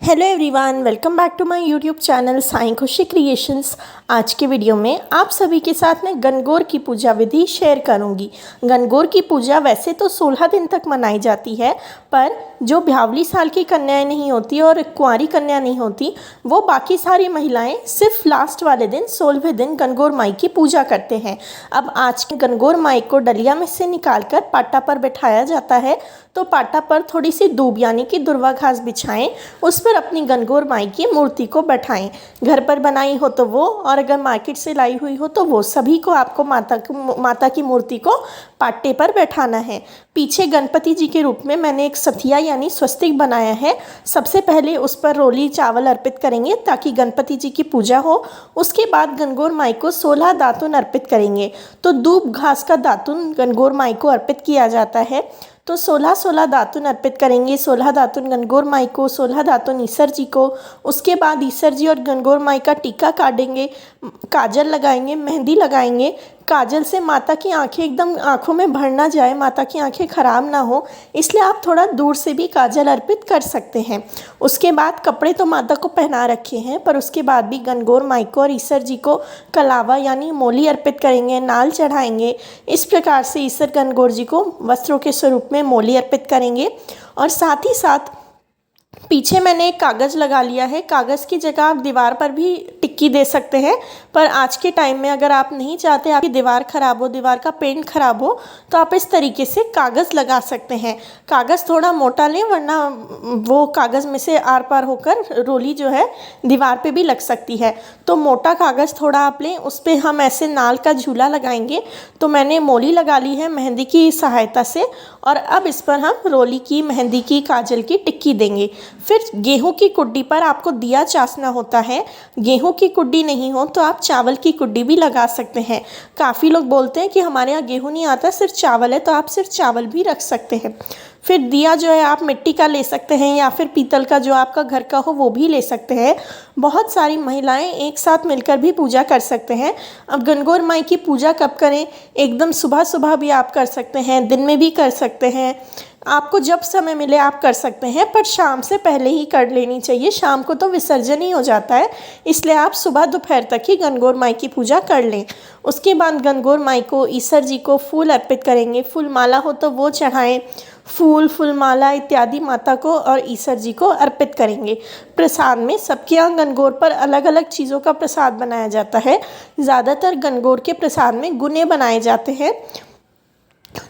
Hello everyone, welcome back to my YouTube channel Sai Khushi creations. आज के video में आप सभी के साथ मैं गणगौर की पूजा विधि शेयर करूंगी। गणगौर की पूजा वैसे तो 16 दिन तक मनाई जाती है, पर जो ब्यावली साल की कन्याएं नहीं होती और कुंवारी कन्या नहीं होती, वो बाकी सारी महिलाएं सिर्फ लास्ट वाले दिन 16वें दिन गणगौर माई की पूजा करते हैं। अब आज के गणगौर माई को डलिया में से निकालकर पाटा पर बैठाया जाता है। तो पाटा पर थोड़ी सी दूब यानी कि दुर्वा घास बिछाएं, उस पर अपनी गणगौर माई की मूर्ति को बैठाएं। घर पर बनाई हो तो वो, और अगर मार्केट से लाई हुई हो तो वो, सभी को आपको माता की मूर्ति को पाटे पर बैठाना है। पीछे गणपति जी के रूप में मैंने एक सथिया यानी स्वस्तिक बनाया है। सबसे पहले उस पर रोली चावल अर्पित करेंगे ताकि गणपति जी की पूजा हो। उसके बाद गणगौर माई को 16 दातुन अर्पित करेंगे। तो दूब घास का दातुन गणगौर माई को अर्पित किया जाता है। तो 16 दातुन अर्पित करेंगे। 16 दातुन गणगौर माई को, 16 दातुन ईसर जी को। उसके बाद ईसर जी और गणगौर माई का टीका काटेंगे, काजल लगाएंगे, मेहंदी लगाएंगे। काजल से माता की आंखें एकदम आंखों में भर ना जाए, माता की आंखें खराब ना हो, इसलिए आप थोड़ा दूर से भी काजल अर्पित कर सकते हैं। उसके बाद कपड़े तो माता को पहना रखे हैं, पर उसके बाद भी गणगौर माई को और ईसर जी को कलावा यानी मोली अर्पित करेंगे, नाल चढ़ाएंगे। इस प्रकार से ईसर गणगौर जी को वस्त्रों के स्वरूप में मोली अर्पित करेंगे। और साथ ही साथ पीछे मैंने एक कागज़ लगा लिया है। कागज़ की जगह आप दीवार पर भी टिक्की दे सकते हैं, पर आज के टाइम में अगर आप नहीं चाहते आपकी दीवार ख़राब हो, दीवार का पेंट ख़राब हो, तो आप इस तरीके से कागज़ लगा सकते हैं। कागज़ थोड़ा मोटा लें, वरना वो कागज़ में से आर पार होकर रोली जो है दीवार पे भी लग सकती है। तो मोटा कागज़ थोड़ा आप लें, उस पर हम ऐसे नाल का झूला लगाएंगे। तो मैंने मोली लगा ली है मेहंदी की सहायता से, और अब इस पर हम रोली की, मेहंदी की, काजल की टिक्की देंगे। फिर गेहूं की कुड्डी पर आपको दिया चासना होता है। गेहूं की कुड्डी नहीं हो तो आप चावल की कुड्डी भी लगा सकते हैं। काफ़ी लोग बोलते हैं कि हमारे यहाँ गेहूं नहीं आता, सिर्फ चावल है, तो आप सिर्फ चावल भी रख सकते हैं। फिर दिया जो है आप मिट्टी का ले सकते हैं या फिर पीतल का जो आपका घर का हो वो भी ले सकते हैं। बहुत सारी महिलाएं एक साथ मिलकर भी पूजा कर सकते हैं। अब गणगौर माई की पूजा कब करें? एकदम सुबह सुबह भी आप कर सकते हैं, दिन में भी कर सकते हैं, आपको जब समय मिले आप कर सकते हैं, पर शाम से पहले ही कर लेनी चाहिए। शाम को तो विसर्जन ही हो जाता है, इसलिए आप सुबह दोपहर तक ही गणगौर माई की पूजा कर लें। उसके बाद गणगौर माई को, ईसर जी को फूल अर्पित करेंगे। फूल माला हो तो वो चढ़ाएं। फूल, फूलमाला इत्यादि माता को और ईसर जी को अर्पित करेंगे। प्रसाद में सबके यहाँ गणगौर पर अलग अलग चीज़ों का प्रसाद बनाया जाता है। ज़्यादातर गणगौर के प्रसाद में गुने बनाए जाते हैं।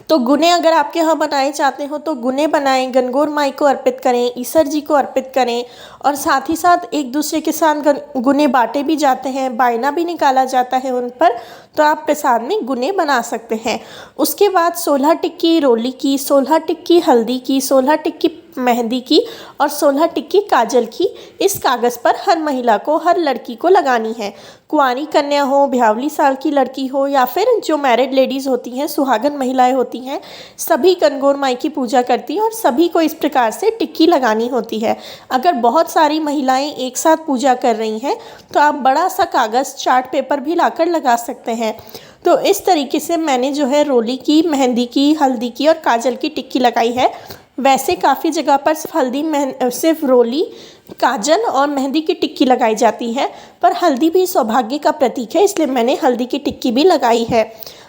तो गुने अगर आपके यहाँ बनाए जाते हो तो गुने बनाएं, गणगौर माई को अर्पित करें, ईसर जी को अर्पित करें। और साथ ही साथ एक दूसरे के साथ गुने बांटे भी जाते हैं, बायना भी निकाला जाता है उन पर। तो आप प्रसाद में गुने बना सकते हैं। उसके बाद 16 टिक्की रोली की, 16 टिक्की हल्दी की, 16 टिक्की मेहंदी की और 16 टिक्की काजल की इस कागज़ पर हर महिला को, हर लड़की को लगानी है। कुंवारी कन्या हो, ब्यावली साल की लड़की हो, या फिर जो मैरिड लेडीज़ होती हैं, सुहागन महिलाएं होती हैं, सभी गणगौर माई की पूजा करती हैं और सभी को इस प्रकार से टिक्की लगानी होती है। अगर बहुत सारी महिलाएं एक साथ पूजा कर रही हैं तो आप बड़ा सा कागज़, चार्ट पेपर भी लाकर लगा सकते हैं। तो इस तरीके से मैंने जो है रोली की, मेहंदी की, हल्दी की और काजल की टिक्की लगाई है। वैसे काफ़ी जगह पर सिर्फ रोली, काजल और मेहंदी की टिक्की लगाई जाती है, पर हल्दी भी सौभाग्य का प्रतीक है, इसलिए मैंने हल्दी की टिक्की भी लगाई है।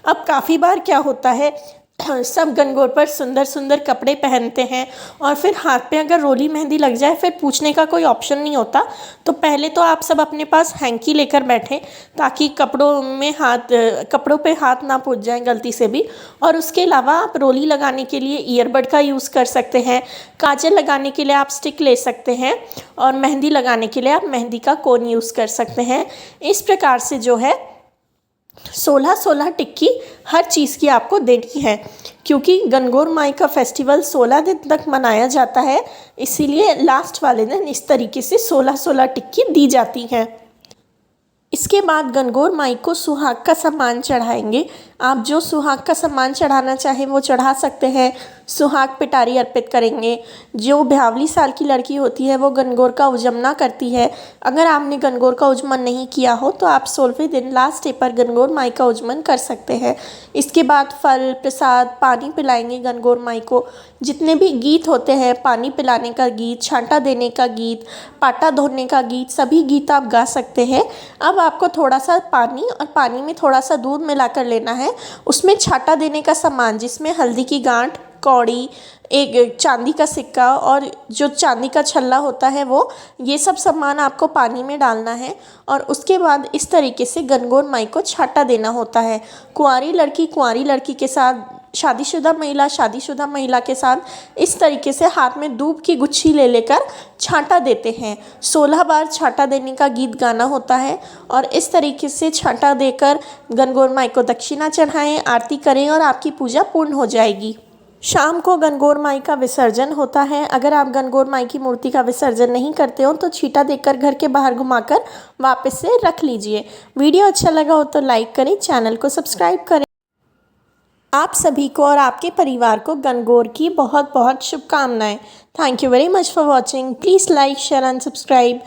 अब काफ़ी बार क्या होता है, सब गणगौर पर सुंदर सुंदर कपड़े पहनते हैं और फिर हाथ पे अगर रोली मेहंदी लग जाए फिर पूछने का कोई ऑप्शन नहीं होता। तो पहले तो आप सब अपने पास हैंकी लेकर बैठें ताकि कपड़ों पे हाथ ना पहुंच जाए गलती से भी। और उसके अलावा आप रोली लगाने के लिए ईयरबड का यूज़ कर सकते हैं, काजल लगाने के लिए आप स्टिक ले सकते हैं, और मेहंदी लगाने के लिए आप मेहंदी का कोन यूज़ कर सकते हैं। इस प्रकार से जो है 16 टिक्की हर चीज़ की आपको देनी है, क्योंकि गणगौर माई का फेस्टिवल 16 दिन तक मनाया जाता है, इसीलिए लास्ट वाले दिन इस तरीके से 16 टिक्की दी जाती हैं। इसके बाद गणगौर माई को सुहाग का सामान चढ़ाएंगे। आप जो सुहाग का सामान चढ़ाना चाहें वो चढ़ा सकते हैं। सुहाग पिटारी अर्पित करेंगे। जो ब्यावली साल की लड़की होती है वो गणगौर का उजमना करती है। अगर आपने गणगौर का उजमन नहीं किया हो तो आप 16वें दिन लास्ट डे पर गणगौर माई का उजमन कर सकते हैं। इसके बाद फल प्रसाद पानी पिलाएंगे गणगौर माई को। जितने भी गीत होते हैं, पानी पिलाने का गीत, छांटा देने का गीत, पाटा धोने का गीत, सभी गीत आप गा सकते हैं। अब आपको थोड़ा सा पानी और पानी में थोड़ा सा दूध मिलाकर लेना है। उसमें छाटा देने का सामान जिसमें हल्दी की गांठ, कौड़ी, एक चांदी का सिक्का और जो चांदी का छल्ला होता है वो, ये सब सामान आपको पानी में डालना है। और उसके बाद इस तरीके से गणगौर माई को छाटा देना होता है। कुंवारी लड़की के साथ, शादीशुदा महिला के साथ इस तरीके से हाथ में दूब की गुच्छी ले लेकर छांटा देते हैं। 16 बार छांटा देने का गीत गाना होता है और इस तरीके से छांटा देकर गणगौर माई को दक्षिणा चढ़ाएं, आरती करें और आपकी पूजा पूर्ण हो जाएगी। शाम को गणगौर माई का विसर्जन होता है। अगर आप गणगौर माई की मूर्ति का विसर्जन नहीं करते हो तो छींटा देकर घर के बाहर घुमाकर वापस से रख लीजिए। वीडियो अच्छा लगा हो तो लाइक करें, चैनल को सब्सक्राइब करें। आप सभी को और आपके परिवार को गणगौर की बहुत बहुत शुभकामनाएं। Thank you very much for watching. Please like, share and subscribe.